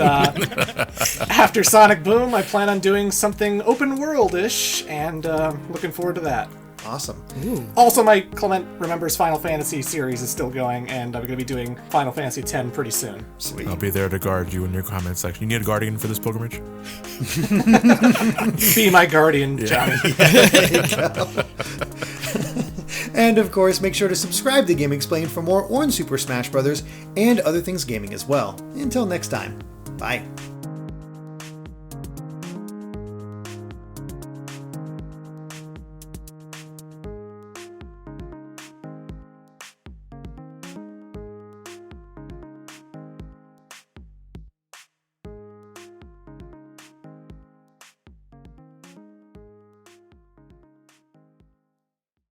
Speaker 4: after Sonic Boom, I plan on doing something open world-ish, and looking forward to that.
Speaker 1: Awesome.
Speaker 3: Ooh.
Speaker 4: Also, my Clement Remembers Final Fantasy series is still going, and I'm going to be doing Final Fantasy X pretty soon.
Speaker 1: Sweet.
Speaker 2: I'll be there to guard you in your comment section. You need a guardian for this pilgrimage?
Speaker 4: Be my guardian, Johnny.
Speaker 1: There you go. And of course, make sure to subscribe to GameXplain for more on Super Smash Bros. And other things gaming as well. Until next time, bye.